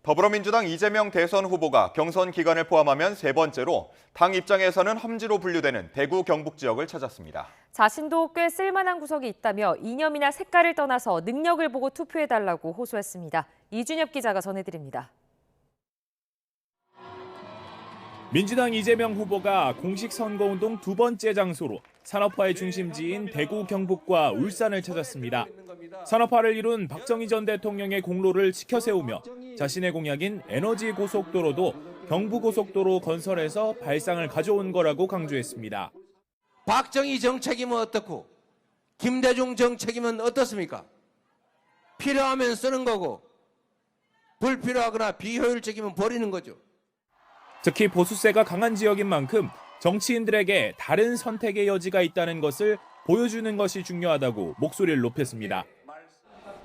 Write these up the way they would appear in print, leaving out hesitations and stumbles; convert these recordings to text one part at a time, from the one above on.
더불어민주당 이재명 대선 후보가 경선 기간을 포함하면 세 번째로 당 입장에서는 험지로 분류되는 대구 경북 지역을 찾았습니다. 자신도 꽤 쓸만한 구석이 있다며 이념이나 색깔을 떠나서 능력을 보고 투표해달라고 호소했습니다. 이준엽 기자가 전해드립니다. 민주당 이재명 후보가 공식 선거운동 두 번째 장소로 산업화의 중심지인 대구 경북과 울산을 찾았습니다. 산업화를 이룬 박정희 전 대통령의 공로를 지켜세우며 자신의 공약인 에너지 고속도로도 경부고속도로 건설해서 발상을 가져온 거라고 강조했습니다. 박정희 정책이면 어떻고 김대중 정책이면 어떻습니까? 필요하면 쓰는 거고 불필요하거나 비효율적이면 버리는 거죠. 특히 보수세가 강한 지역인 만큼 정치인들에게 다른 선택의 여지가 있다는 것을 보여주는 것이 중요하다고 목소리를 높였습니다.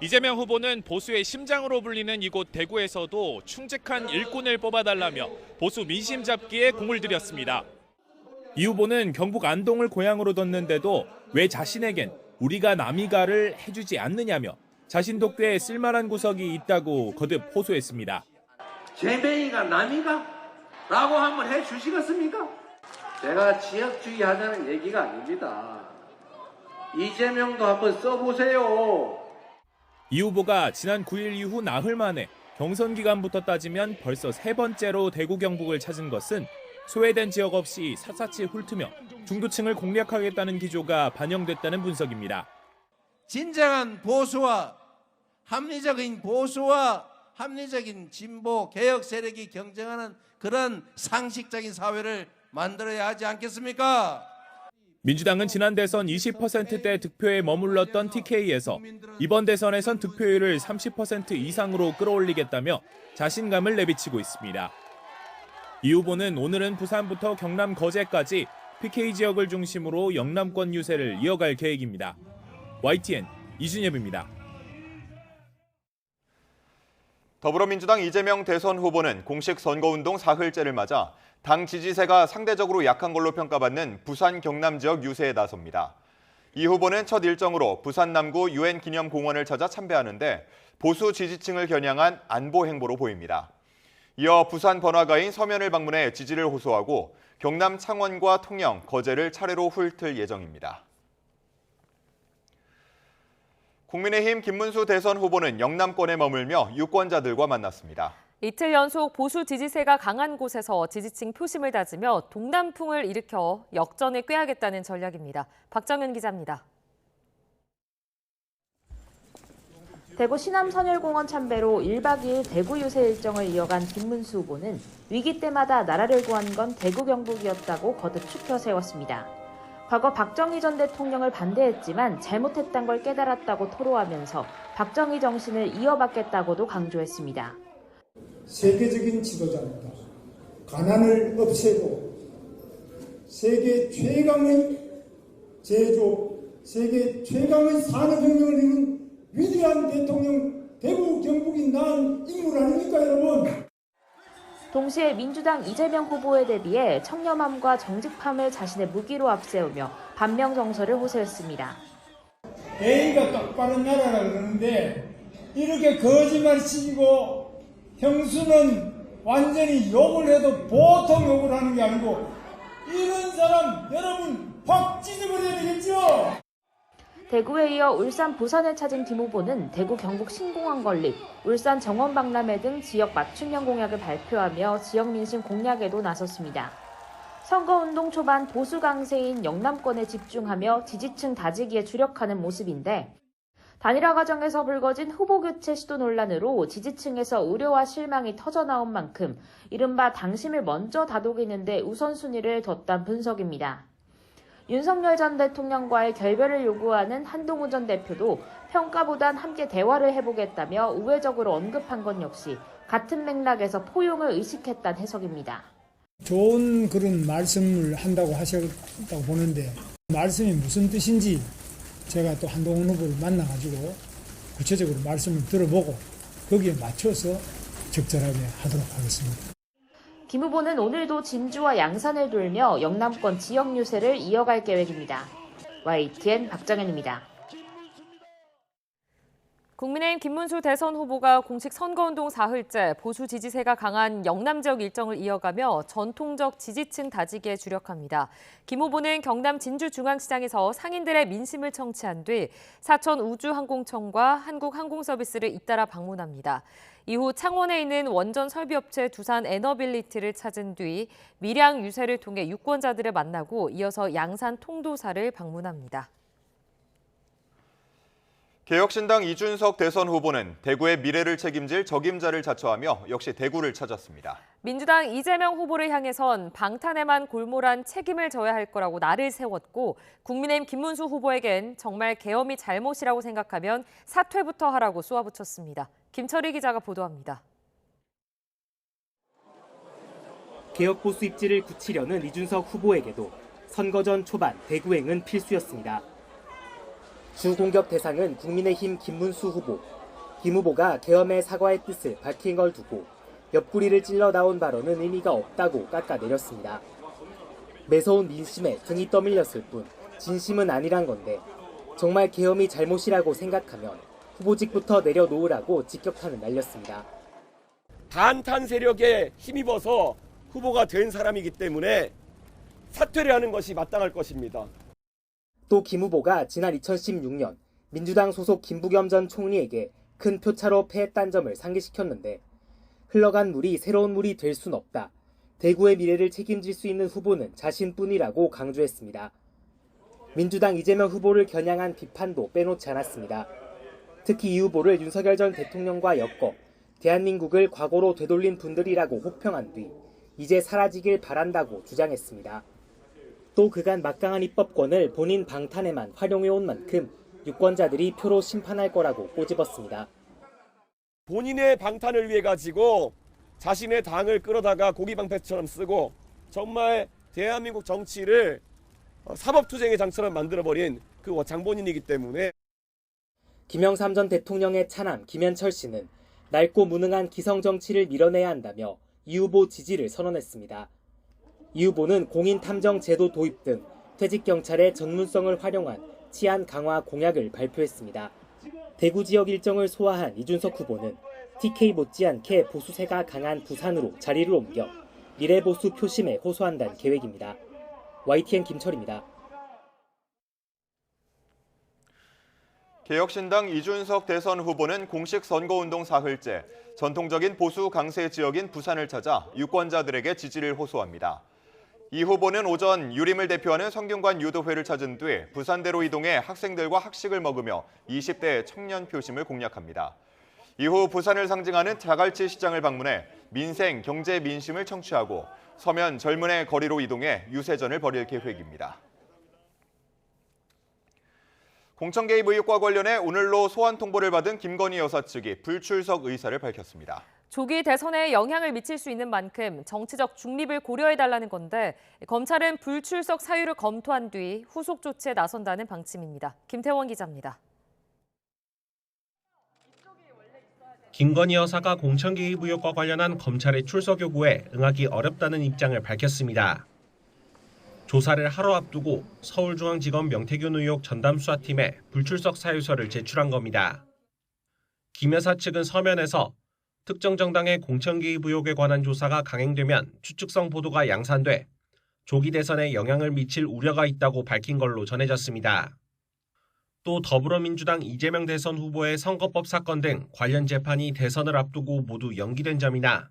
이재명 후보는 보수의 심장으로 불리는 이곳 대구에서도 충직한 일꾼을 뽑아달라며 보수 민심 잡기에 공을 들였습니다. 이 후보는 경북 안동을 고향으로 뒀는데도 왜 자신에겐 우리가 남이가를 해주지 않느냐며 자신도 꽤 쓸만한 구석이 있다고 거듭 호소했습니다. 제명이가 남이가? 라고 한번 해주시겠습니까? 제가 지역주의 하자는 얘기가 아닙니다. 이재명도 한번 써보세요. 이 후보가 지난 9일 이후 나흘 만에 경선 기간부터 따지면 벌써 세 번째로 대구 경북을 찾은 것은 소외된 지역 없이 샅샅이 훑으며 중도층을 공략하겠다는 기조가 반영됐다는 분석입니다. 진정한 보수와 합리적인 진보 개혁 세력이 경쟁하는 그런 상식적인 사회를 만들어야 하지 않겠습니까? 민주당은 지난 대선 20%대 득표에 머물렀던 TK에서 이번 대선에선 득표율을 30% 이상으로 끌어올리겠다며 자신감을 내비치고 있습니다. 이 후보는 오늘은 부산부터 경남 거제까지 PK 지역을 중심으로 영남권 유세를 이어갈 계획입니다. YTN 이준엽입니다. 더불어민주당 이재명 대선 후보는 공식 선거운동 사흘째를 맞아 당 지지세가 상대적으로 약한 걸로 평가받는 부산 경남 지역 유세에 나섭니다. 이 후보는 첫 일정으로 부산 남구 UN 기념공원을 찾아 참배하는데 보수 지지층을 겨냥한 안보 행보로 보입니다. 이어 부산 번화가인 서면을 방문해 지지를 호소하고 경남 창원과 통영, 거제를 차례로 훑을 예정입니다. 국민의힘 김문수 대선 후보는 영남권에 머물며 유권자들과 만났습니다. 이틀 연속 보수 지지세가 강한 곳에서 지지층 표심을 다지며 동남풍을 일으켜 역전을 꾀하겠다는 전략입니다. 박정현 기자입니다. 대구 신암선열공원 참배로 1박 2일 대구 유세 일정을 이어간 김문수 후보는 위기 때마다 나라를 구한 건 대구 경북이었다고 거듭 추켜 세웠습니다. 과거 박정희 전 대통령을 반대했지만 잘못했던 걸 깨달았다고 토로하면서 박정희 정신을 이어받겠다고도 강조했습니다. 세계적인 지도자입니다. 가난을 없애고 세계 최강의 제조, 세계 최강의 산업혁명을 이룬 위대한 대통령 대구 경북이 낳은 인물 아닙니까, 여러분? 동시에 민주당 이재명 후보에 대비해 청렴함과 정직함을 자신의 무기로 앞세우며 반명 정서를 호소했습니다. A가 똑바른 나라라 그러는데 이렇게 거짓말 치고 형수는 완전히 욕을 해도 보통 욕을 하는 게 아니고 이런 사람 여러분 확 찢어버려야 되겠죠? 대구에 이어 울산, 부산을 찾은 김 후보는 대구 경북 신공항 건립, 울산 정원 박람회 등 지역 맞춤형 공약을 발표하며 지역 민심 공략에도 나섰습니다. 선거운동 초반 보수 강세인 영남권에 집중하며 지지층 다지기에 주력하는 모습인데 단일화 과정에서 불거진 후보 교체 시도 논란으로 지지층에서 우려와 실망이 터져나온 만큼 이른바 당심을 먼저 다독이는 데 우선순위를 뒀다는 분석입니다. 윤석열 전 대통령과의 결별을 요구하는 한동훈 전 대표도 평가보단 함께 대화를 해보겠다며 우회적으로 언급한 건 역시 같은 맥락에서 포용을 의식했다는 해석입니다. 좋은 그런 말씀을 한다고 하셨다고 보는데 말씀이 무슨 뜻인지 제가 또 한동훈 후보를 만나가지고 구체적으로 말씀을 들어보고 거기에 맞춰서 적절하게 하도록 하겠습니다. 김 후보는 오늘도 진주와 양산을 돌며 영남권 지역 유세를 이어갈 계획입니다. YTN 박정현입니다. 국민의힘 김문수 대선 후보가 공식 선거운동 사흘째 보수 지지세가 강한 영남 지역 일정을 이어가며 전통적 지지층 다지기에 주력합니다. 김 후보는 경남 진주중앙시장에서 상인들의 민심을 청취한 뒤 사천 우주항공청과 한국항공서비스를 잇따라 방문합니다. 이후 창원에 있는 원전 설비업체 두산 에너빌리티를 찾은 뒤 밀양 유세를 통해 유권자들을 만나고 이어서 양산 통도사를 방문합니다. 개혁신당 이준석 대선 후보는 대구의 미래를 책임질 적임자를 자처하며 역시 대구를 찾았습니다. 민주당 이재명 후보를 향해선 방탄에만 골몰한 책임을 져야 할 거라고 날을 세웠고 국민의힘 김문수 후보에겐 정말 계엄이 잘못이라고 생각하면 사퇴부터 하라고 쏘아붙였습니다. 김철희 기자가 보도합니다. 개혁 보수 입지를 굳히려는 이준석 후보에게도 선거 전 초반 대구행은 필수였습니다. 주 공격 대상은 국민의힘 김문수 후보. 김 후보가 계엄의 사과의 뜻을 밝힌 걸 두고 옆구리를 찔러 나온 발언은 의미가 없다고 깎아내렸습니다. 매서운 민심에 등이 떠밀렸을 뿐 진심은 아니란 건데 정말 계엄이 잘못이라고 생각하면 후보직부터 내려놓으라고 직격탄을 날렸습니다. 반탄 세력에 힘입어서 후보가 된 사람이기 때문에 사퇴를 하는 것이 마땅할 것입니다. 또 김 후보가 지난 2016년 민주당 소속 김부겸 전 총리에게 큰 표차로 패했다는 점을 상기시켰는데 흘러간 물이 새로운 물이 될 순 없다. 대구의 미래를 책임질 수 있는 후보는 자신뿐이라고 강조했습니다. 민주당 이재명 후보를 겨냥한 비판도 빼놓지 않았습니다. 특히 이 후보를 윤석열 전 대통령과 엮어 대한민국을 과거로 되돌린 분들이라고 혹평한 뒤 이제 사라지길 바란다고 주장했습니다. 또 그간 막강한 입법권을 본인 방탄에만 활용해온 만큼 유권자들이 표로 심판할 거라고 꼬집었습니다. 본인의 방탄을 위해 가지고 자신의 당을 끌어다가 고기방패처럼 쓰고 정말 대한민국 정치를 사법투쟁의 장처럼 만들어버린 그 장본인이기 때문에 김영삼 전 대통령의 차남 김현철 씨는 낡고 무능한 기성정치를 밀어내야 한다며 이 후보 지지를 선언했습니다. 이 후보는 공인탐정 제도 도입 등 퇴직경찰의 전문성을 활용한 치안 강화 공약을 발표했습니다. 대구 지역 일정을 소화한 이준석 후보는 TK 못지않게 보수세가 강한 부산으로 자리를 옮겨 미래보수 표심에 호소한다는 계획입니다. YTN 김철입니다. 개혁신당 이준석 대선 후보는 공식 선거운동 사흘째 전통적인 보수 강세 지역인 부산을 찾아 유권자들에게 지지를 호소합니다. 이 후보는 오전 유림을 대표하는 성균관 유도회를 찾은 뒤 부산대로 이동해 학생들과 학식을 먹으며 20대 청년 표심을 공략합니다. 이후 부산을 상징하는 자갈치 시장을 방문해 민생, 경제 민심을 청취하고 서면 젊은의 거리로 이동해 유세전을 벌일 계획입니다. 공천 개입 의혹과 관련해 오늘로 소환 통보를 받은 김건희 여사 측이 불출석 의사를 밝혔습니다. 조기 대선에 영향을 미칠 수 있는 만큼 정치적 중립을 고려해달라는 건데 검찰은 불출석 사유를 검토한 뒤 후속 조치에 나선다는 방침입니다. 김태원 기자입니다. 김건희 여사가 공천 개입 의혹과 관련한 검찰의 출석 요구에 응하기 어렵다는 입장을 밝혔습니다. 조사를 하루 앞두고 서울중앙지검 명태균 의혹 전담수사팀에 불출석 사유서를 제출한 겁니다. 김 여사 측은 서면에서 특정 정당의 공천 개입 의혹에 관한 조사가 강행되면 추측성 보도가 양산돼 조기 대선에 영향을 미칠 우려가 있다고 밝힌 걸로 전해졌습니다. 또 더불어민주당 이재명 대선 후보의 선거법 사건 등 관련 재판이 대선을 앞두고 모두 연기된 점이나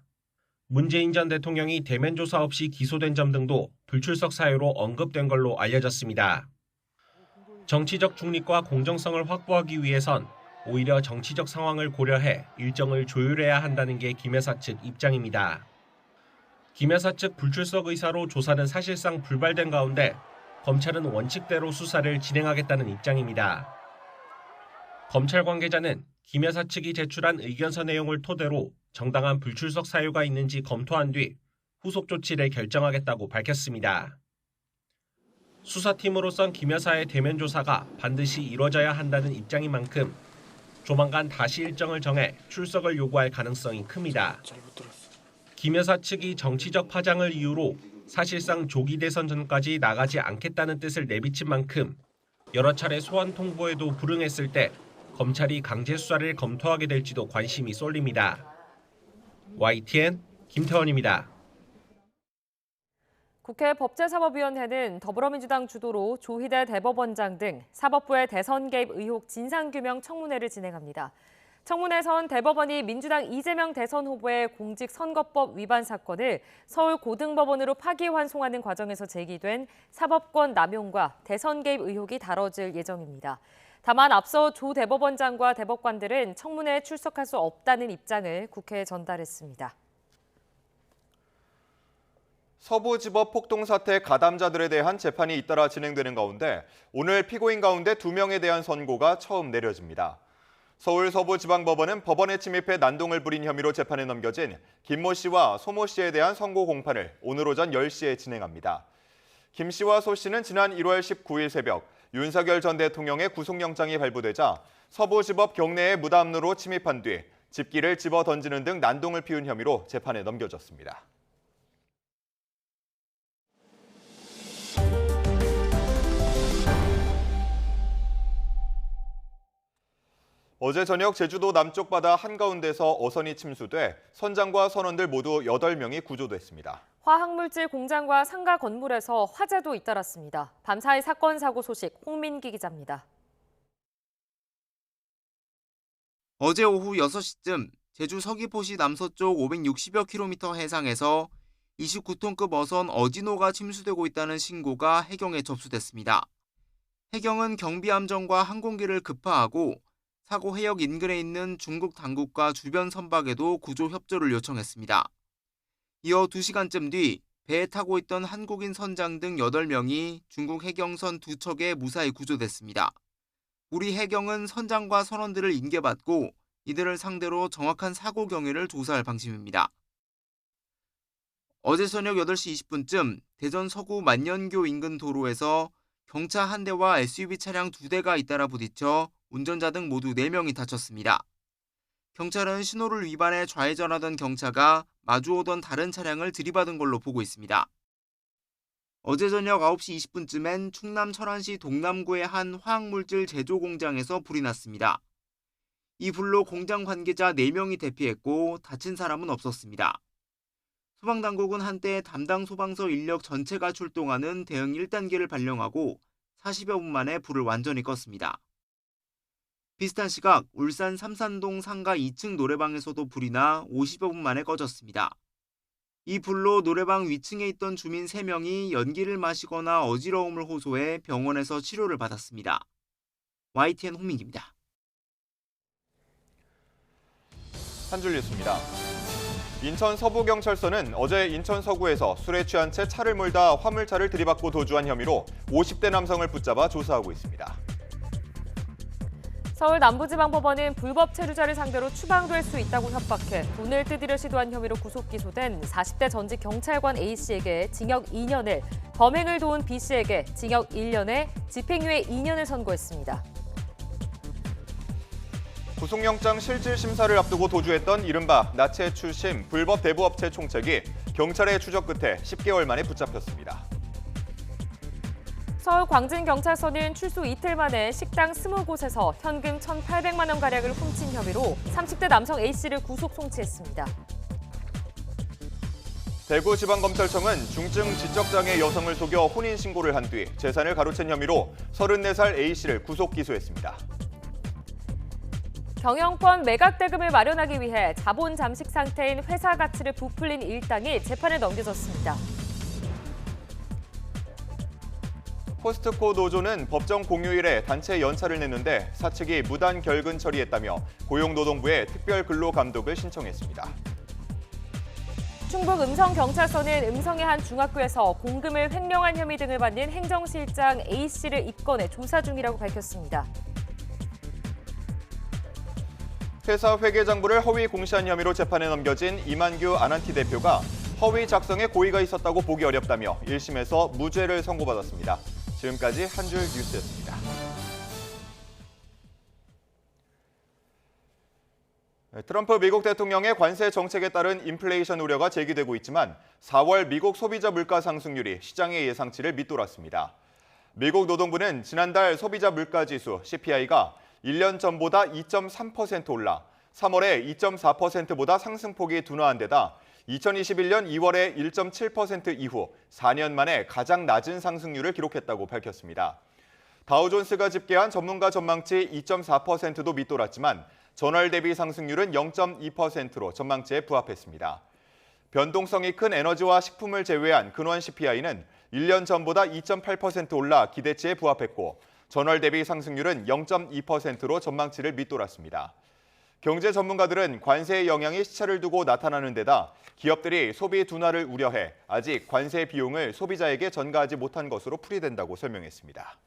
문재인 전 대통령이 대면 조사 없이 기소된 점 등도 불출석 사유로 언급된 걸로 알려졌습니다. 정치적 중립과 공정성을 확보하기 위해선 오히려 정치적 상황을 고려해 일정을 조율해야 한다는 게 김 여사 측 입장입니다. 김 여사 측 불출석 의사로 조사는 사실상 불발된 가운데 검찰은 원칙대로 수사를 진행하겠다는 입장입니다. 검찰 관계자는 김 여사 측이 제출한 의견서 내용을 토대로 정당한 불출석 사유가 있는지 검토한 뒤 후속 조치를 결정하겠다고 밝혔습니다. 수사팀으로선 김 여사의 대면 조사가 반드시 이뤄져야 한다는 입장인 만큼 조만간 다시 일정을 정해 출석을 요구할 가능성이 큽니다. 김 여사 측이 정치적 파장을 이유로 사실상 조기 대선 전까지 나가지 않겠다는 뜻을 내비친 만큼 여러 차례 소환 통보에도 불응했을 때 검찰이 강제 수사를 검토하게 될지도 관심이 쏠립니다. YTN 김태원입니다. 국회 법제사법위원회는 더불어민주당 주도로 조희대 대법원장 등 사법부의 대선 개입 의혹 진상규명 청문회를 진행합니다. 청문회에선 대법원이 민주당 이재명 대선 후보의 공직선거법 위반 사건을 서울고등법원으로 파기환송하는 과정에서 제기된 사법권 남용과 대선 개입 의혹이 다뤄질 예정입니다. 다만 앞서 조 대법원장과 대법관들은 청문회에 출석할 수 없다는 입장을 국회에 전달했습니다. 서부지법 폭동 사태 가담자들에 대한 재판이 잇따라 진행되는 가운데 오늘 피고인 가운데 2명에 대한 선고가 처음 내려집니다. 서울 서부지방법원은 법원에 침입해 난동을 부린 혐의로 재판에 넘겨진 김모 씨와 소모 씨에 대한 선고 공판을 오늘 오전 10시에 진행합니다. 김 씨와 소 씨는 지난 1월 19일 새벽 윤석열 전 대통령의 구속영장이 발부되자 서부지법 경내에 무담로로 침입한 뒤 집기를 집어 던지는 등 난동을 피운 혐의로 재판에 넘겨졌습니다. 어제 저녁 제주도 남쪽 바다 한가운데서 어선이 침수돼 선장과 선원들 모두 8명이 구조됐습니다. 화학물질 공장과 상가 건물에서 화재도 잇따랐습니다. 밤사이 사건 사고 소식 홍민기 기자입니다. 어제 오후 6시쯤 제주 서귀포시 남서쪽 560여 킬로미터 해상에서 29톤급 어선 어지노가 침수되고 있다는 신고가 해경에 접수됐습니다. 해경은 경비함정과 항공기를 급파하고 사고 해역 인근에 있는 중국 당국과 주변 선박에도 구조 협조를 요청했습니다. 이어 2시간쯤 뒤 배에 타고 있던 한국인 선장 등 8명이 중국 해경선 2척에 무사히 구조됐습니다. 우리 해경은 선장과 선원들을 인계받고 이들을 상대로 정확한 사고 경위를 조사할 방침입니다. 어제 저녁 8시 20분쯤 대전 서구 만년교 인근 도로에서 경차 한 대와 SUV 차량 2대가 잇따라 부딪혀 운전자 등 모두 4명이 다쳤습니다. 경찰은 신호를 위반해 좌회전하던 경차가 마주오던 다른 차량을 들이받은 걸로 보고 있습니다. 어제 저녁 9시 20분쯤엔 충남 철원시 동남구의 한 화학물질 제조 공장에서 불이 났습니다. 이 불로 공장 관계자 4명이 대피했고 다친 사람은 없었습니다. 소방당국은 한때 담당 소방서 인력 전체가 출동하는 대응 1단계를 발령하고 40여 분 만에 불을 완전히 껐습니다. 비슷한 시각 울산 삼산동 상가 2층 노래방에서도 불이 나 50여 분 만에 꺼졌습니다. 이 불로 노래방 위층에 있던 주민 3명이 연기를 마시거나 어지러움을 호소해 병원에서 치료를 받았습니다. YTN 홍민기입니다. 한 줄 뉴스입니다. 인천 서부경찰서는 어제 인천 서구에서 술에 취한 채 차를 몰다 화물차를 들이받고 도주한 혐의로 50대 남성을 붙잡아 조사하고 있습니다. 서울 남부지방법원은 불법 체류자를 상대로 추방될 수 있다고 협박해 돈을 뜯으려 시도한 혐의로 구속 기소된 40대 전직 경찰관 A씨에게 징역 2년을, 범행을 도운 B씨에게 징역 1년에 집행유예 2년을 선고했습니다. 구속영장 실질심사를 앞두고 도주했던 이른바 나체 출신 불법 대부업체 총책이 경찰의 추적 끝에 10개월 만에 붙잡혔습니다. 서울 광진경찰서는 출소 이틀 만에 식당 20곳에서 현금 1,800만 원가량을 훔친 혐의로 30대 남성 A씨를 구속 송치했습니다. 대구지방검찰청은 중증 지적장애 여성을 속여 혼인신고를 한 뒤 재산을 가로챈 혐의로 34살 A씨를 구속 기소했습니다. 경영권 매각 대금을 마련하기 위해 자본 잠식 상태인 회사 가치를 부풀린 일당이 재판에 넘겨졌습니다. 포스트코 노조는 법정 공휴일에 단체 연차를 냈는데 사측이 무단 결근 처리했다며 고용노동부에 특별 근로 감독을 신청했습니다. 충북 음성경찰서는 음성의 한 중학교에서 공금을 횡령한 혐의 등을 받는 행정실장 A씨를 입건해 조사 중이라고 밝혔습니다. 회사 회계장부를 허위 공시한 혐의로 재판에 넘겨진 이만규 아난티 대표가 허위 작성에 고의가 있었다고 보기 어렵다며 1심에서 무죄를 선고받았습니다. 지금까지 한 줄 뉴스였습니다. 트럼프 미국 대통령의 관세 정책에 따른 인플레이션 우려가 제기되고 있지만 4월 미국 소비자 물가 상승률이 시장의 예상치를 밑돌았습니다. 미국 노동부는 지난달 소비자 물가 지수 CPI가 1년 전보다 2.3% 올라 3월에 2.4%보다 상승폭이 둔화한 데다 2021년 2월에 1.7% 이후 4년 만에 가장 낮은 상승률을 기록했다고 밝혔습니다. 다우존스가 집계한 전문가 전망치 2.4%도 밑돌았지만 전월 대비 상승률은 0.2%로 전망치에 부합했습니다. 변동성이 큰 에너지와 식품을 제외한 근원 CPI는 1년 전보다 2.8% 올라 기대치에 부합했고 전월 대비 상승률은 0.2%로 전망치를 밑돌았습니다. 경제 전문가들은 관세의 영향이 시차를 두고 나타나는 데다 기업들이 소비 둔화를 우려해 아직 관세 비용을 소비자에게 전가하지 못한 것으로 풀이된다고 설명했습니다.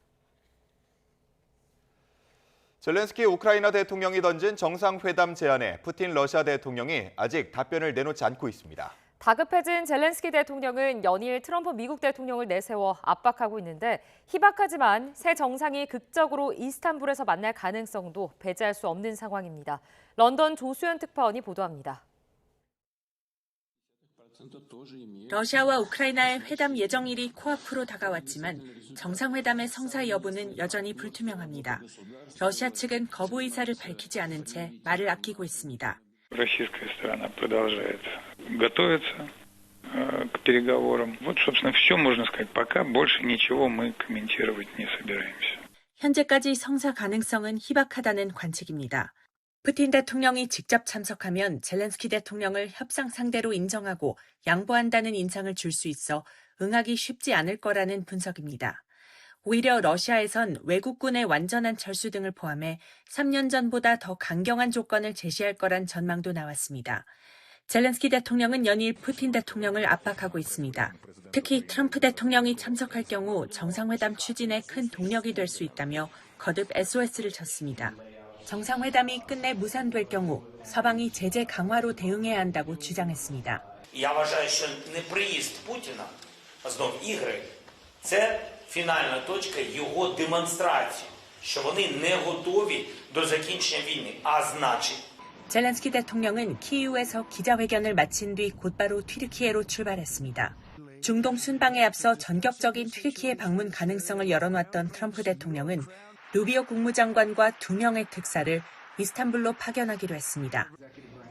젤렌스키 우크라이나 대통령이 던진 정상회담 제안에 푸틴 러시아 대통령이 아직 답변을 내놓지 않고 있습니다. 다급해진 젤렌스키 대통령은 연일 트럼프 미국 대통령을 내세워 압박하고 있는데 희박하지만 새 정상이 극적으로 이스탄불에서 만날 가능성도 배제할 수 없는 상황입니다. 런던 조수연 특파원이 보도합니다. 러시아와 우크라이나의 회담 예정일이 코앞으로 다가왔지만 정상회담의 성사 여부는 여전히 불투명합니다. 러시아 측은 거부 의사를 밝히지 않은 채 말을 아끼고 있습니다. Российская сторона продолжает готовиться к переговорам. Вот, собственно, все можно сказать. Пока больше ничего мы комментировать не собираемся. 현재까지 성사 가능성은 희박하다는 관측입니다. 푸틴 대통령이 직접 참석하면 젤렌스키 대통령을 협상 상대로 인정하고 양보한다는 인상을 줄 수 있어 응하기 쉽지 않을 거라는 분석입니다. 오히려 러시아에선 외국군의 완전한 철수 등을 포함해 3년 전보다 더 강경한 조건을 제시할 거란 전망도 나왔습니다. 젤렌스키 대통령은 연일 푸틴 대통령을 압박하고 있습니다. 특히 트럼프 대통령이 참석할 경우 정상회담 추진에 큰 동력이 될 수 있다며 거듭 SOS를 쳤습니다. 정상회담이 끝내 무산될 경우 서방이 제재 강화로 대응해야 한다고 주장했습니다. Я вважаю, що неприїзд Путіна знов ігри – це фінальна точка його демонстрації, що вони не готові до закінчення війни, а значить 젤렌스키 대통령은 키이우에서 기자회견을 마친 뒤 곧바로 튀르키예로 출발했습니다. 중동 순방에 앞서 전격적인 튀르키예 방문 가능성을 열어놨던 트럼프 대통령은 루비오 국무장관과 2명의 특사를 이스탄불로 파견하기로 했습니다.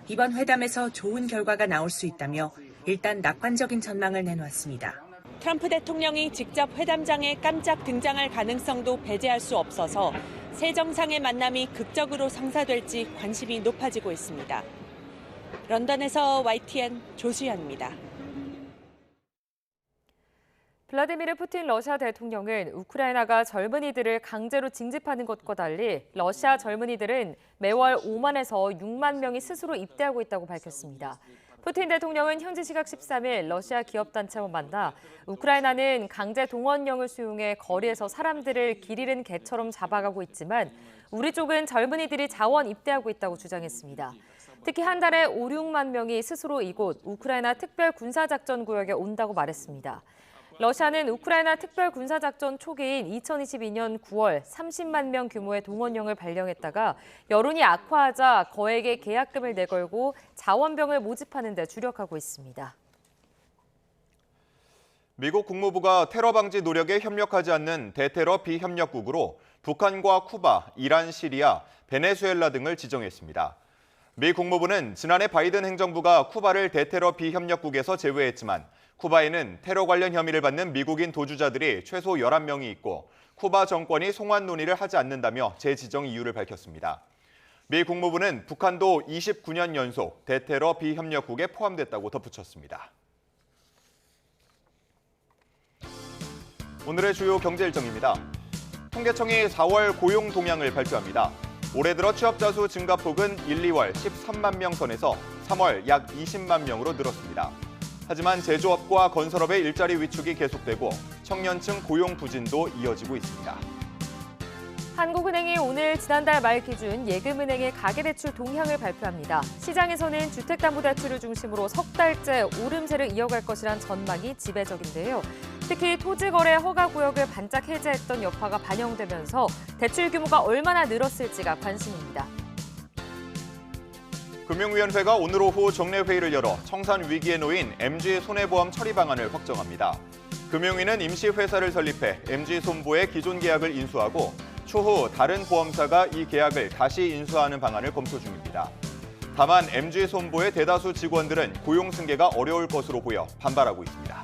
이번 회담에서 좋은 결과가 나올 수 있다며 일단 낙관적인 전망을 내놓았습니다. 트럼프 대통령이 직접 회담장에 깜짝 등장할 가능성도 배제할 수 없어서 새 정상의 만남이 극적으로 성사될지 관심이 높아지고 있습니다. 런던에서 YTN 조수연입니다. 블라디미르 푸틴 러시아 대통령은 우크라이나가 젊은이들을 강제로 징집하는 것과 달리 러시아 젊은이들은 매월 5만에서 6만 명이 스스로 입대하고 있다고 밝혔습니다. 푸틴 대통령은 현지 시각 13일 러시아 기업단체와 만나 우크라이나는 강제 동원령을 수용해 거리에서 사람들을 길 잃은 개처럼 잡아가고 있지만 우리 쪽은 젊은이들이 자원 입대하고 있다고 주장했습니다. 특히 한 달에 5, 6만 명이 스스로 이곳 우크라이나 특별군사작전구역에 온다고 말했습니다. 러시아는 우크라이나 특별군사작전 초기인 2022년 9월 30만 명 규모의 동원령을 발령했다가 여론이 악화하자 거액의 계약금을 내걸고 자원병을 모집하는 데 주력하고 있습니다. 미국 국무부가 테러 방지 노력에 협력하지 않는 대테러 비협력국으로 북한과 쿠바, 이란, 시리아, 베네수엘라 등을 지정했습니다. 미 국무부는 지난해 바이든 행정부가 쿠바를 대테러 비협력국에서 제외했지만 쿠바에는 테러 관련 혐의를 받는 미국인 도주자들이 최소 11명이 있고 쿠바 정권이 송환 논의를 하지 않는다며 재지정 이유를 밝혔습니다. 미 국무부는 북한도 29년 연속 대테러 비협력국에 포함됐다고 덧붙였습니다. 오늘의 주요 경제 일정입니다. 통계청이 4월 고용 동향을 발표합니다. 올해 들어 취업자 수 증가폭은 1, 2월 13만 명 선에서 3월 약 20만 명으로 늘었습니다. 하지만 제조업과 건설업의 일자리 위축이 계속되고 청년층 고용 부진도 이어지고 있습니다. 한국은행이 오늘 지난달 말 기준 예금은행의 가계대출 동향을 발표합니다. 시장에서는 주택담보대출을 중심으로 석 달째 오름세를 이어갈 것이란 전망이 지배적인데요. 특히 토지거래 허가구역을 반짝 해제했던 여파가 반영되면서 대출 규모가 얼마나 늘었을지가 관심입니다. 금융위원회가 오늘 오후 정례회의를 열어 청산 위기에 놓인 MG 손해보험 처리 방안을 확정합니다. 금융위는 임시회사를 설립해 MG 손보의 기존 계약을 인수하고 추후 다른 보험사가 이 계약을 다시 인수하는 방안을 검토 중입니다. 다만 MG손보의 대다수 직원들은 고용 승계가 어려울 것으로 보여 반발하고 있습니다.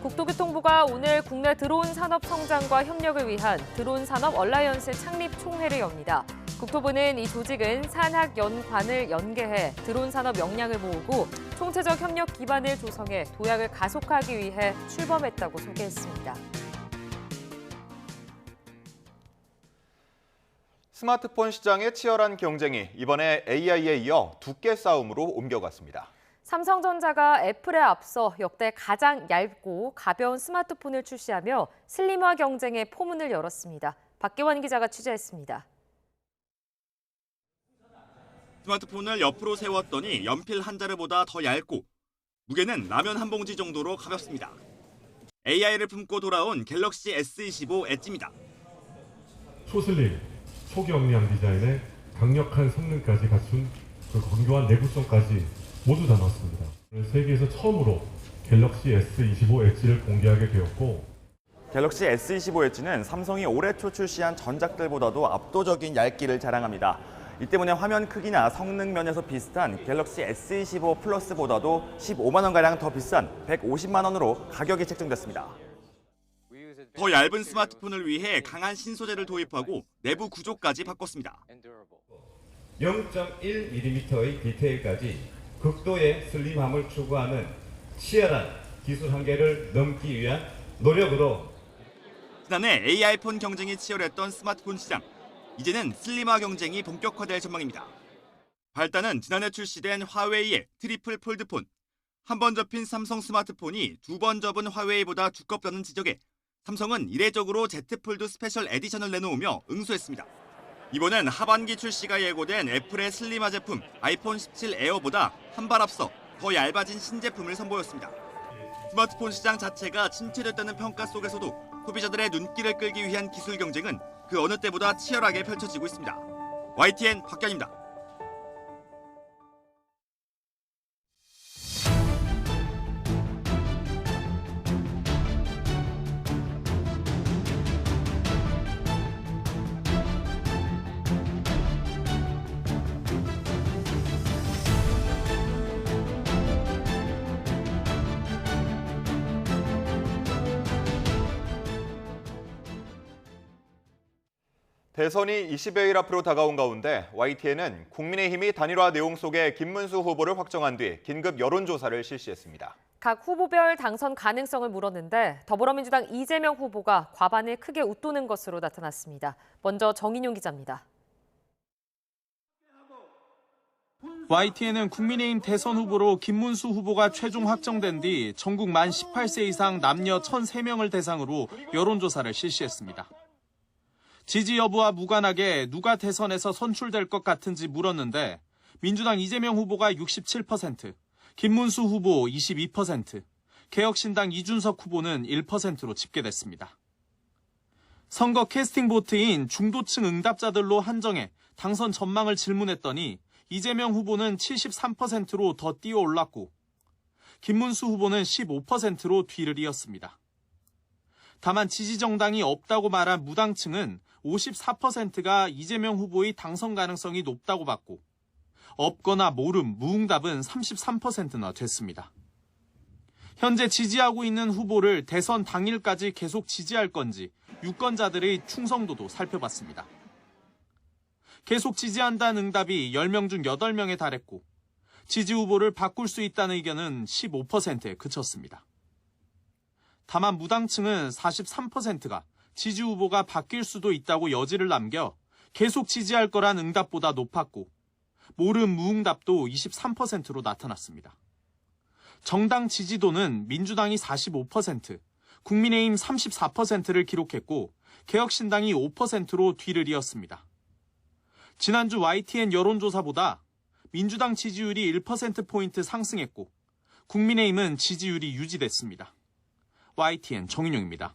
국토교통부가 오늘 국내 드론 산업 성장과 협력을 위한 드론 산업 얼라이언스 창립 총회를 엽니다. 국토부는 이 조직은 산학연관을 연계해 드론 산업 역량을 모으고 총체적 협력 기반을 조성해 도약을 가속하기 위해 출범했다고 소개했습니다. 스마트폰 시장의 치열한 경쟁이 이번에 AI에 이어 두께 싸움으로 옮겨갔습니다. 삼성전자가 애플에 앞서 역대 가장 얇고 가벼운 스마트폰을 출시하며 슬림화 경쟁의 포문을 열었습니다. 박계원 기자가 취재했습니다. 스마트폰을 옆으로 세웠더니 연필 한 자루보다 더 얇고 무게는 라면 한 봉지 정도로 가볍습니다. AI를 품고 돌아온 갤럭시 S25 엣지입니다. 초슬림, 초경량 디자인에 강력한 성능까지 갖춘 그 건조한 내구성까지 모두 담았습니다. 세계에서 처음으로 갤럭시 S25 엣지를 공개하게 되었고 갤럭시 S25 엣지는 삼성이 올해 초 출시한 전작들보다도 압도적인 얇기를 자랑합니다. 이 때문에 화면 크기나 성능 면에서 비슷한 갤럭시 S25 플러스보다도 15만 원가량 더 비싼 150만 원으로 가격이 책정됐습니다. 더 얇은 스마트폰을 위해 강한 신소재를 도입하고 내부 구조까지 바꿨습니다. 0.1mm의 디테일까지 극도의 슬림함을 추구하는 치열한 기술 한계를 넘기 위한 노력으로 지난해 AI폰 경쟁이 치열했던 스마트폰 시장. 이제는 슬림화 경쟁이 본격화될 전망입니다. 발단은 지난해 출시된 화웨이의 트리플 폴드폰. 한 번 접힌 삼성 스마트폰이 두 번 접은 화웨이보다 두껍다는 지적에 삼성은 이례적으로 Z 폴드 스페셜 에디션을 내놓으며 응수했습니다. 이번엔 하반기 출시가 예고된 애플의 슬림화 제품 아이폰 17 에어보다 한 발 앞서 더 얇아진 신제품을 선보였습니다. 스마트폰 시장 자체가 침체됐다는 평가 속에서도 소비자들의 눈길을 끌기 위한 기술 경쟁은 그 어느 때보다 치열하게 펼쳐지고 있습니다. YTN 박견입니다. 대선이 20여일 앞으로 다가온 가운데 YTN은 국민의힘이 단일화 내용 속에 김문수 후보를 확정한 뒤 긴급 여론조사를 실시했습니다. 각 후보별 당선 가능성을 물었는데 더불어민주당 이재명 후보가 과반을 크게 웃도는 것으로 나타났습니다. 먼저 정인용 기자입니다. YTN은 국민의힘 대선 후보로 김문수 후보가 최종 확정된 뒤 전국 만 18세 이상 남녀 1,003명을 대상으로 여론조사를 실시했습니다. 지지 여부와 무관하게 누가 대선에서 선출될 것 같은지 물었는데 민주당 이재명 후보가 67%, 김문수 후보 22%, 개혁신당 이준석 후보는 1%로 집계됐습니다. 선거 캐스팅 보트인 중도층 응답자들로 한정해 당선 전망을 질문했더니 이재명 후보는 73%로 더 뛰어올랐고 김문수 후보는 15%로 뒤를 이었습니다. 다만 지지정당이 없다고 말한 무당층은 54%가 이재명 후보의 당선 가능성이 높다고 봤고 없거나 모름, 무응답은 33%나 됐습니다. 현재 지지하고 있는 후보를 대선 당일까지 계속 지지할 건지 유권자들의 충성도도 살펴봤습니다. 계속 지지한다는 응답이 10명 중 8명에 달했고 지지 후보를 바꿀 수 있다는 의견은 15%에 그쳤습니다. 다만 무당층은 43%가 지지 후보가 바뀔 수도 있다고 여지를 남겨 계속 지지할 거란 응답보다 높았고 모름 무응답도 23%로 나타났습니다. 정당 지지도는 민주당이 45%, 국민의힘 34%를 기록했고 개혁신당이 5%로 뒤를 이었습니다. 지난주 YTN 여론조사보다 민주당 지지율이 1%포인트 상승했고 국민의힘은 지지율이 유지됐습니다. YTN 정인용입니다.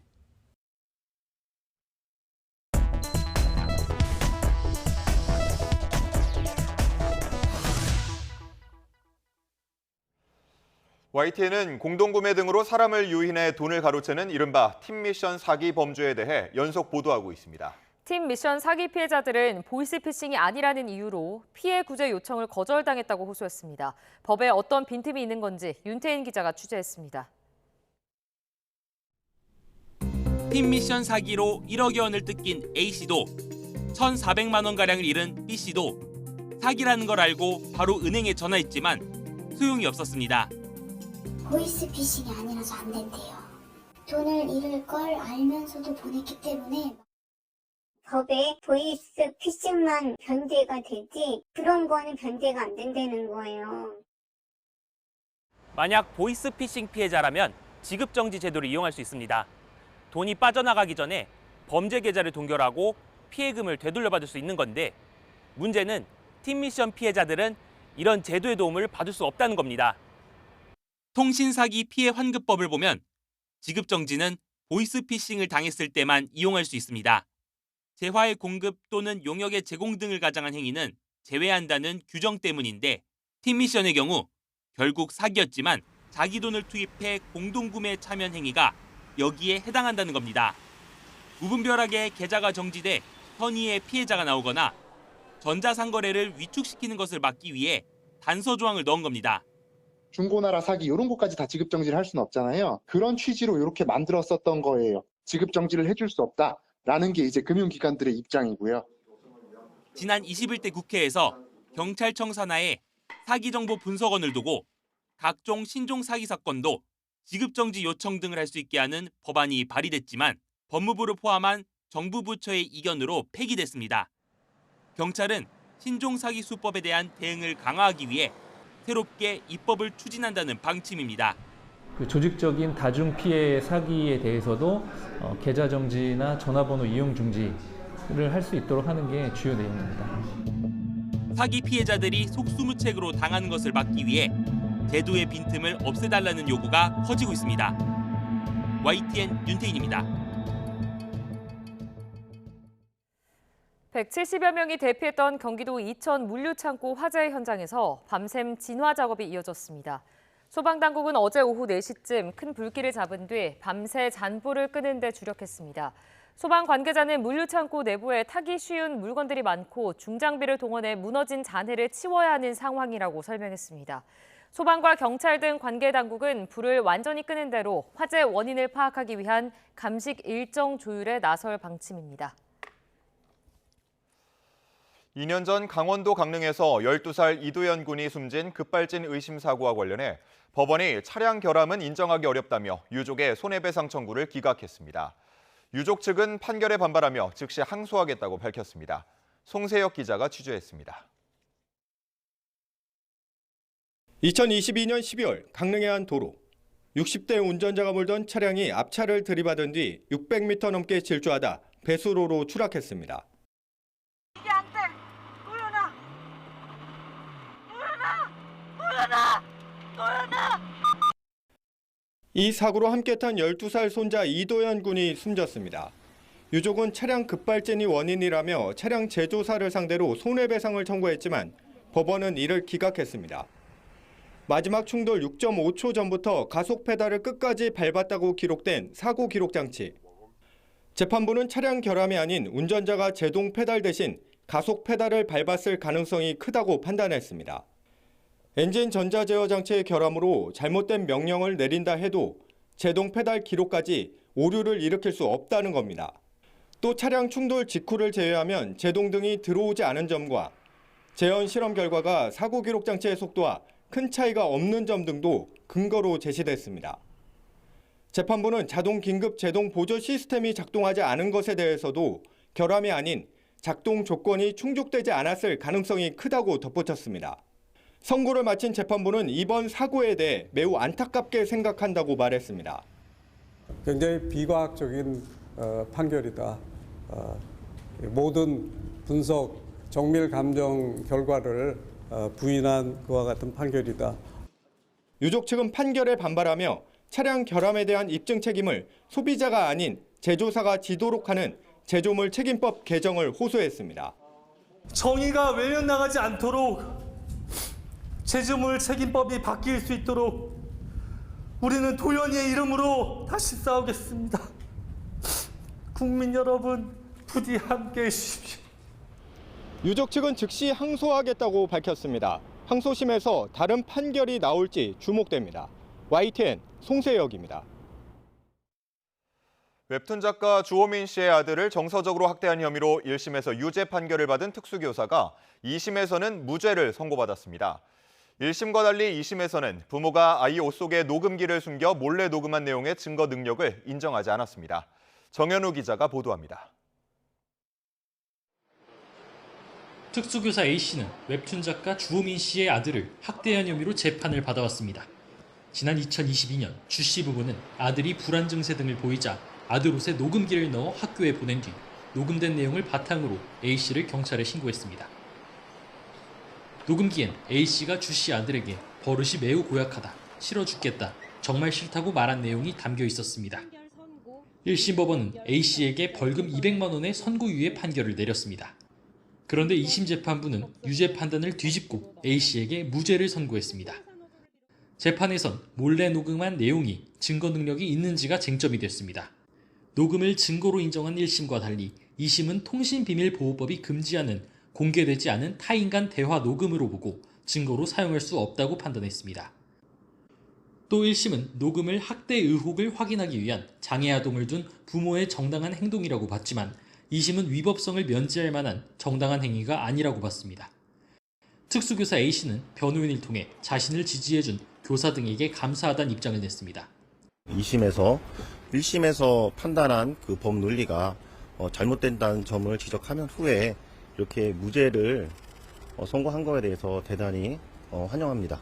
YTN은 공동구매 등으로 사람을 유인해 돈을 가로채는 이른바 팀미션 사기 범죄에 대해 연속 보도하고 있습니다. 팀 미션 사기 피해자들은 보이스피싱이 아니라는 이유로 피해 구제 요청을 거절당했다고 호소했습니다. 법에 어떤 빈틈이 있는 건지 윤태인 기자가 취재했습니다. 팀 미션 사기로 1억여 원을 뜯긴 A씨도 1,400만 원가량을 잃은 B씨도 사기라는 걸 알고 바로 은행에 전화했지만 소용이 없었습니다. 보이스피싱이 아니라서 안 된대요. 돈을 잃을 걸 알면서도 보냈기 때문에 법에 보이스피싱만 변제가 되지 그런 거는 변제가 안 된다는 거예요. 만약 보이스피싱 피해자라면 지급정지 제도를 이용할 수 있습니다. 돈이 빠져나가기 전에 범죄 계좌를 동결하고 피해금을 되돌려받을 수 있는 건데 문제는 팀미션 피해자들은 이런 제도의 도움을 받을 수 없다는 겁니다. 통신사기 피해 환급법을 보면 지급정지는 보이스피싱을 당했을 때만 이용할 수 있습니다. 재화의 공급 또는 용역의 제공 등을 가장한 행위는 제외한다는 규정 때문인데 팀미션의 경우 결국 사기였지만 자기 돈을 투입해 공동구매에 참여한 행위가 여기에 해당한다는 겁니다. 무분별하게 계좌가 정지돼 선의의 피해자가 나오거나 전자상거래를 위축시키는 것을 막기 위해 단서 조항을 넣은 겁니다. 중고나라 사기 이런 것까지 다 지급정지를 할 수는 없잖아요. 그런 취지로 이렇게 만들었었던 거예요. 지급정지를 해줄 수 없다라는 게 이제 금융기관들의 입장이고요. 지난 21대 국회에서 경찰청 산하에 사기정보 분석원을 두고 각종 신종 사기 사건도 지급정지 요청 등을 할 수 있게 하는 법안이 발의됐지만 법무부를 포함한 정부 부처의 이견으로 폐기됐습니다. 경찰은 신종 사기 수법에 대한 대응을 강화하기 위해 새롭게 입법을 추진한다는 방침입니다. 그 조직적인 다중 피해 사기에 대해서도 계좌 정지나 전화번호 이용 중지를 할 수 있도록 하는 게 주요 내용입니다. 사기 피해자들이 속수무책으로 당하는 것을 막기 위해 제도의 빈틈을 없애달라는 요구가 커지고 있습니다. YTN 윤태인입니다. 170여 명이 대피했던 경기도 이천 물류창고 화재 현장에서 밤샘 진화 작업이 이어졌습니다. 소방당국은 어제 오후 4시쯤 큰 불길을 잡은 뒤 밤새 잔불을 끄는 데 주력했습니다. 소방 관계자는 물류창고 내부에 타기 쉬운 물건들이 많고 중장비를 동원해 무너진 잔해를 치워야 하는 상황이라고 설명했습니다. 소방과 경찰 등 관계 당국은 불을 완전히 끄는 대로 화재 원인을 파악하기 위한 감식 일정 조율에 나설 방침입니다. 2년 전 강원도 강릉에서 12살 이도현 군이 숨진 급발진 의심 사고와 관련해 법원이 차량 결함은 인정하기 어렵다며 유족의 손해배상 청구를 기각했습니다. 유족 측은 판결에 반발하며 즉시 항소하겠다고 밝혔습니다. 송세혁 기자가 취재했습니다. 2022년 12월 강릉의 한 도로. 60대 운전자가 몰던 차량이 앞차를 들이받은 뒤 600m 넘게 질주하다 배수로로 추락했습니다. 이게 안 돼! 도연아! 도연아! 도연아! 이 사고로 함께 탄 12살 손자 이도현 군이 숨졌습니다. 유족은 차량 급발진이 원인이라며 차량 제조사를 상대로 손해배상을 청구했지만 법원은 이를 기각했습니다. 마지막 충돌 6.5초 전부터 가속 페달을 끝까지 밟았다고 기록된 사고 기록 장치. 재판부는 차량 결함이 아닌 운전자가 제동 페달 대신 가속 페달을 밟았을 가능성이 크다고 판단했습니다. 엔진 전자 제어 장치의 결함으로 잘못된 명령을 내린다 해도 제동 페달 기록까지 오류를 일으킬 수 없다는 겁니다. 또 차량 충돌 직후를 제외하면 제동 등이 들어오지 않은 점과 재현 실험 결과가 사고 기록 장치의 속도와 큰 차이가 없는 점 등도 근거로 제시됐습니다. 재판부는 자동 긴급 제동 보조 시스템이 작동하지 않은 것에 대해서도 결함이 아닌 작동 조건이 충족되지 않았을 가능성이 크다고 덧붙였습니다. 선고를 마친 재판부는 이번 사고에 대해 매우 안타깝게 생각한다고 말했습니다. 굉장히 비과학적인 판결이다. 모든 분석, 정밀 감정 결과를 부인한 그와 같은 판결이다. 유족 측은 판결에 반발하며 차량 결함에 대한 입증 책임을 소비자가 아닌 제조사가 지도록 하는 제조물 책임법 개정을 호소했습니다. 정의가 외면나가지 않도록 제조물 책임법이 바뀔 수 있도록 우리는 도연이의 이름으로 다시 싸우겠습니다. 국민 여러분 부디 함께해 주십시오. 유족 측은 즉시 항소하겠다고 밝혔습니다. 항소심에서 다른 판결이 나올지 주목됩니다. YTN 송세혁입니다. 웹툰 작가 주호민 씨의 아들을 정서적으로 학대한 혐의로 1심에서 유죄 판결을 받은 특수교사가 2심에서는 무죄를 선고받았습니다. 1심과 달리 2심에서는 부모가 아이 옷 속에 녹음기를 숨겨 몰래 녹음한 내용의 증거 능력을 인정하지 않았습니다. 정현우 기자가 보도합니다. 특수교사 A씨는 웹툰 작가 주호민 씨의 아들을 학대한 혐의로 재판을 받아왔습니다. 지난 2022년 주 씨 부부는 아들이 불안 증세 등을 보이자 아들 옷에 녹음기를 넣어 학교에 보낸 뒤 녹음된 내용을 바탕으로 A씨를 경찰에 신고했습니다. 녹음기엔 A씨가 주 씨 아들에게 버릇이 매우 고약하다, 싫어 죽겠다, 정말 싫다고 말한 내용이 담겨 있었습니다. 1심 법원은 A씨에게 벌금 200만 원의 선고유예 판결을 내렸습니다. 그런데 2심 재판부는 유죄 판단을 뒤집고 A씨에게 무죄를 선고했습니다. 재판에선 몰래 녹음한 내용이 증거 능력이 있는지가 쟁점이 됐습니다. 녹음을 증거로 인정한 1심과 달리 2심은 통신비밀보호법이 금지하는 공개되지 않은 타인 간 대화 녹음으로 보고 증거로 사용할 수 없다고 판단했습니다. 또 1심은 녹음을 학대 의혹을 확인하기 위한 장애아동을 둔 부모의 정당한 행동이라고 봤지만 2심은 위법성을 면제할 만한 정당한 행위가 아니라고 봤습니다. 특수교사 A씨는 변호인을 통해 자신을 지지해준 교사 등에게 감사하다는 입장을 냈습니다. 2심에서 1심에서 판단한 그 법 논리가 잘못된다는 점을 지적하면 후에 이렇게 무죄를 선고한 거에 대해서 대단히 환영합니다.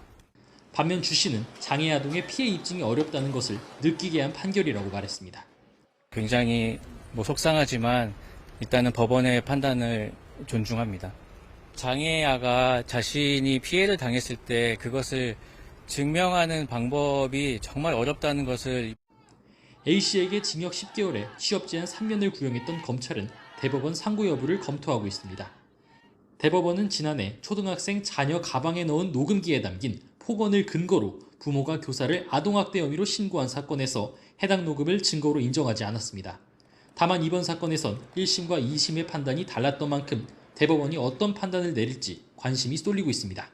반면 주 씨는 장애 아동의 피해 입증이 어렵다는 것을 느끼게 한 판결이라고 말했습니다. 굉장히 속상하지만 일단은 법원의 판단을 존중합니다. 장애아가 자신이 피해를 당했을 때 그것을 증명하는 방법이 정말 어렵다는 것을 A씨에게 징역 10개월에 취업 제한 3년을 구형했던 검찰은 대법원 상고 여부를 검토하고 있습니다. 대법원은 지난해 초등학생 자녀 가방에 넣은 녹음기에 담긴 폭언을 근거로 부모가 교사를 아동학대 혐의로 신고한 사건에서 해당 녹음을 증거로 인정하지 않았습니다. 다만 이번 사건에선 1심과 2심의 판단이 달랐던 만큼 대법원이 어떤 판단을 내릴지 관심이 쏠리고 있습니다.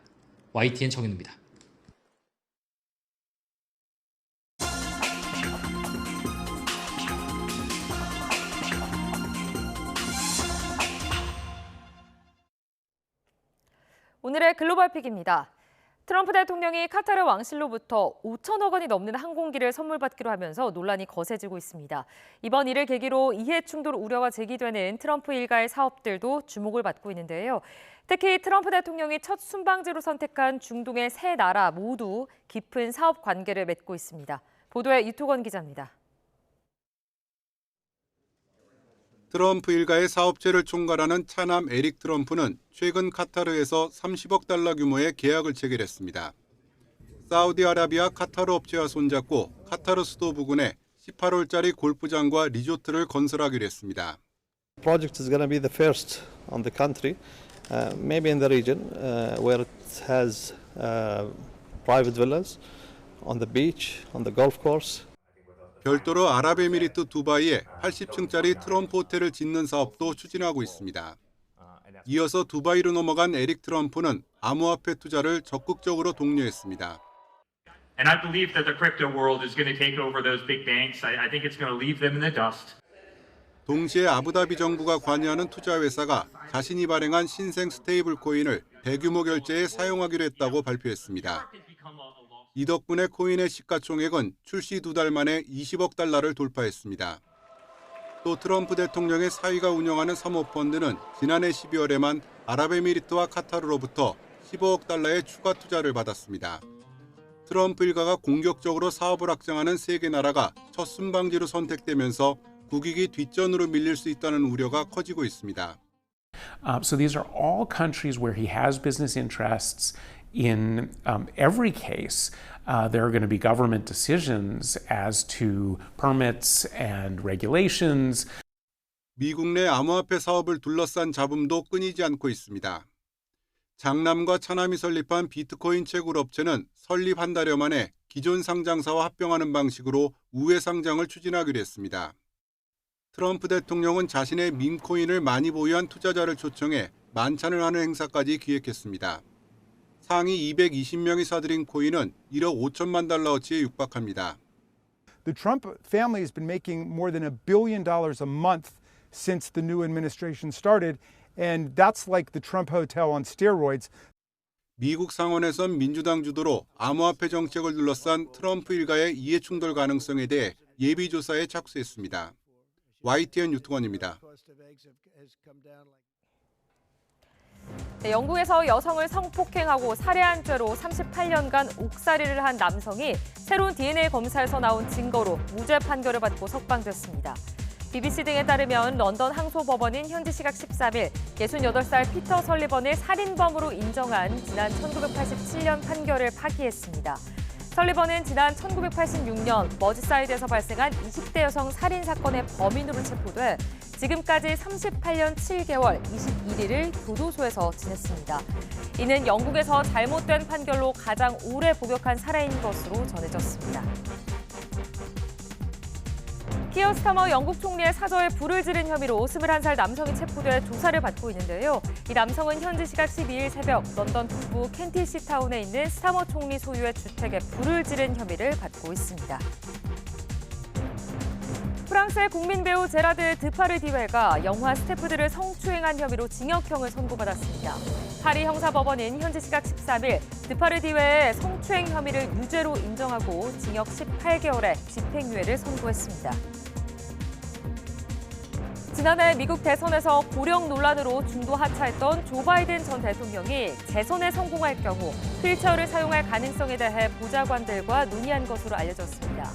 YTN 정현우입니다. 오늘의 글로벌 픽입니다. 트럼프 대통령이 카타르 왕실로부터 5천억 원이 넘는 항공기를 선물 받기로 하면서 논란이 거세지고 있습니다. 이번 일을 계기로 이해 충돌 우려가 제기되는 트럼프 일가의 사업들도 주목을 받고 있는데요. 특히 트럼프 대통령이 첫 순방지로 선택한 중동의 세 나라 모두 깊은 사업 관계를 맺고 있습니다. 보도에 유토건 기자입니다. 트럼프 일가의 사업체를 총괄하는 차남 에릭 트럼프는 최근 카타르에서 30억 달러 규모의 계약을 체결했습니다. 사우디아라비아 카타르 업체와 손잡고 카타르 수도 부근에 18홀짜리 골프장과 리조트를 건설하기로 했습니다. The project is going to be the first on the country, maybe in the region, where it has private villas on the beach, on the golf course. 별도로 아랍에미리트 두바이에 80층짜리 트럼프 호텔을 짓는 사업도 추진하고 있습니다. 이어서 두바이로 넘어간 에릭 트럼프는 암호화폐 투자를 적극적으로 독려했습니다. And I believe that the crypto world is going to take over those big banks. I think it's going to leave them in the dust. 동시에 아부다비 정부가 관여하는 투자 회사가 자신이 발행한 신생 스테이블 코인을 대규모 결제에 사용하기로 했다고 발표했습니다. 이 덕분에 코인의 시가총액은 출시 2달 만에 20억 달러를 돌파했습니다. 또 트럼프 대통령의 사위가 운영하는 사모펀드는 지난해 12월에만 아랍에미리트와 카타르로부터 15억 달러의 추가 투자를 받았습니다. 트럼프 일가가 공격적으로 사업을 확장하는 세 개 나라가 첫 순방지로 선택되면서 국익이 뒷전으로 밀릴 수 있다는 우려가 커지고 있습니다. So these are all countries where he has business interests. In every case, there are going to be government decisions as to permits and regulations. 미국 내 암호화폐 사업을 둘러싼 잡음도 끊이지 않고 있습니다. 장남과 차남이 설립한 비트코인 채굴 업체는 설립 한 달여 만에 기존 상장사와 합병하는 방식으로 우회 상장을 추진하기로 했습니다. 트럼프 대통령은 자신의 민코인을 많이 보유한 투자자를 초청해 만찬을 하는 행사까지 기획했습니다. 상위 220명이 사들인 코인은 1억 5천만 달러어치에 육박합니다. The Trump family has been making more than $1 billion a month since the new administration started, and that's like the Trump Hotel on steroids. 미국 상원에선 민주당 주도로 암호화폐 정책을 둘러싼 트럼프 일가의 이해충돌 가능성에 대해 예비조사에 착수했습니다. YTN 유통원입니다. 네, 영국에서 여성을 성폭행하고 살해한 죄로 38년간 옥살이를 한 남성이 새로운 DNA 검사에서 나온 증거로 무죄 판결을 받고 석방됐습니다. BBC 등에 따르면 런던 항소법원은 현지 시각 13일 68살 피터 설리번을 살인범으로 인정한 지난 1987년 판결을 파기했습니다. 설리번은 지난 1986년 머지사이드에서 발생한 20대 여성 살인 사건의 범인으로 체포돼 지금까지 38년 7개월 21일을 교도소에서 지냈습니다. 이는 영국에서 잘못된 판결로 가장 오래 복역한 사례인 것으로 전해졌습니다. 키어 스타머 영국 총리의 사저에 불을 지른 혐의로 21살 남성이 체포돼 조사를 받고 있는데요. 이 남성은 현지 시각 12일 새벽 런던 북부 켄티시 타운에 있는 스타머 총리 소유의 주택에 불을 지른 혐의를 받고 있습니다. 프랑스의 국민 배우 제라드 드파르디웨가 영화 스태프들을 성추행한 혐의로 징역형을 선고받았습니다. 파리 형사법원은 현지 시각 13일 드파르디웨의 성추행 혐의를 유죄로 인정하고 징역 18개월의 집행유예를 선고했습니다. 지난해 미국 대선에서 고령 논란으로 중도 하차했던 조 바이든 전 대통령이 재선에 성공할 경우 휠체어를 사용할 가능성에 대해 보좌관들과 논의한 것으로 알려졌습니다.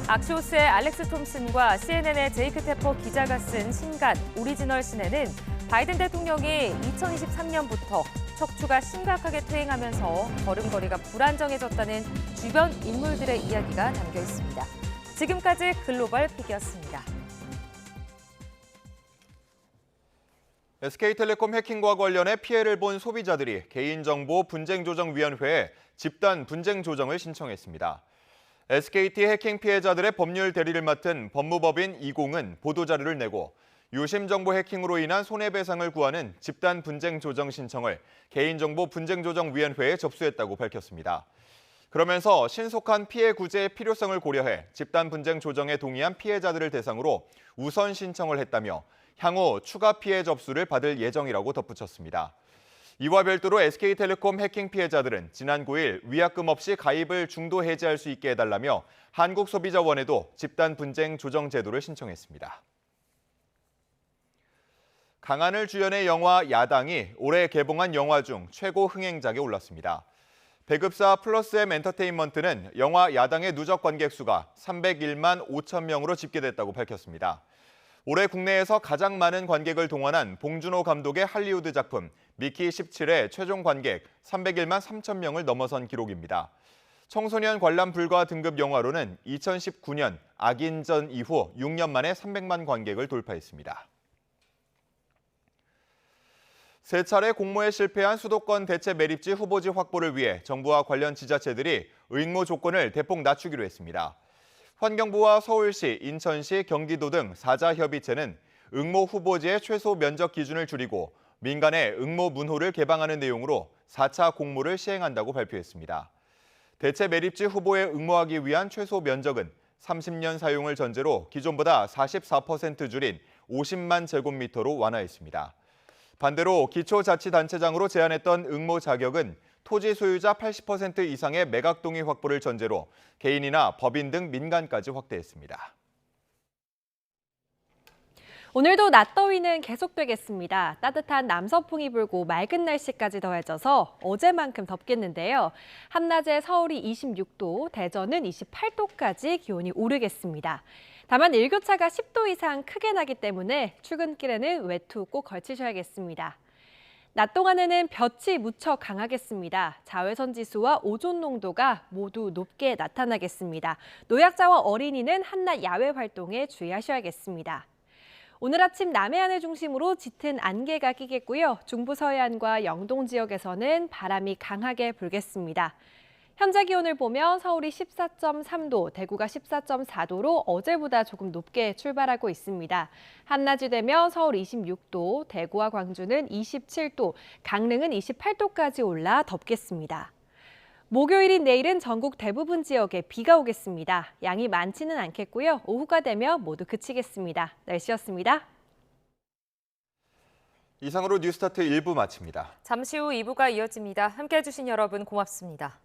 악시오스의 알렉스 톰슨과 CNN의 제이크 테퍼 기자가 쓴 신간 오리지널 신에는 바이든 대통령이 2023년부터 척추가 심각하게 퇴행하면서 걸음걸이가 불안정해졌다는 주변 인물들의 이야기가 담겨 있습니다. 지금까지 글로벌 픽이었습니다. SK텔레콤 해킹과 관련해 피해를 본 소비자들이 개인정보 분쟁조정위원회에 집단 분쟁조정을 신청했습니다. SKT 해킹 피해자들의 법률 대리를 맡은 법무법인 이공은 보도자료를 내고 유심정보 해킹으로 인한 손해배상을 구하는 집단 분쟁조정 신청을 개인정보 분쟁조정위원회에 접수했다고 밝혔습니다. 그러면서 신속한 피해 구제의 필요성을 고려해 집단 분쟁조정에 동의한 피해자들을 대상으로 우선 신청을 했다며 향후 추가 피해 접수를 받을 예정이라고 덧붙였습니다. 이와 별도로 SK텔레콤 해킹 피해자들은 지난 9일 위약금 없이 가입을 중도 해지할 수 있게 해달라며 한국소비자원에도 집단 분쟁 조정 제도를 신청했습니다. 강한을 주연의 영화 야당이 올해 개봉한 영화 중 최고 흥행작에 올랐습니다. 배급사 플러스엠 엔터테인먼트는 영화 야당의 누적 관객 수가 301만 5천 명으로 집계됐다고 밝혔습니다. 올해 국내에서 가장 많은 관객을 동원한 봉준호 감독의 할리우드 작품 미키 17의 최종 관객 301만 3천 명을 넘어선 기록입니다. 청소년 관람 불가 등급 영화로는 2019년 악인전 이후 6년 만에 300만 관객을 돌파했습니다. 세 차례 공모에 실패한 수도권 대체 매립지 후보지 확보를 위해 정부와 관련 지자체들이 응모 조건을 대폭 낮추기로 했습니다. 환경부와 서울시, 인천시, 경기도 등 4자 협의체는 응모 후보지의 최소 면적 기준을 줄이고 민간의 응모 문호를 개방하는 내용으로 4차 공모를 시행한다고 발표했습니다. 대체 매립지 후보에 응모하기 위한 최소 면적은 30년 사용을 전제로 기존보다 44% 줄인 50만 제곱미터로 완화했습니다. 반대로 기초자치단체장으로 제안했던 응모 자격은 토지 소유자 80% 이상의 매각 동의 확보를 전제로 개인이나 법인 등 민간까지 확대했습니다. 오늘도 낮더위는 계속되겠습니다. 따뜻한 남서풍이 불고 맑은 날씨까지 더해져서 어제만큼 덥겠는데요. 한낮에 서울이 26도, 대전은 28도까지 기온이 오르겠습니다. 다만 일교차가 10도 이상 크게 나기 때문에 출근길에는 외투 꼭 걸치셔야겠습니다. 낮 동안에는 볕이 무척 강하겠습니다. 자외선 지수와 오존 농도가 모두 높게 나타나겠습니다. 노약자와 어린이는 한낮 야외 활동에 주의하셔야겠습니다. 오늘 아침 남해안을 중심으로 짙은 안개가 끼겠고요. 중부 서해안과 영동 지역에서는 바람이 강하게 불겠습니다. 현재 기온을 보면 서울이 14.3도, 대구가 14.4도로 어제보다 조금 높게 출발하고 있습니다. 한낮이 되면 서울 26도, 대구와 광주는 27도, 강릉은 28도까지 올라 덥겠습니다. 목요일인 내일은 전국 대부분 지역에 비가 오겠습니다. 양이 많지는 않겠고요. 오후가 되면 모두 그치겠습니다. 날씨였습니다. 이상으로 뉴스타트 1부 마칩니다. 잠시 후 2부가 이어집니다. 함께해 주신 여러분 고맙습니다.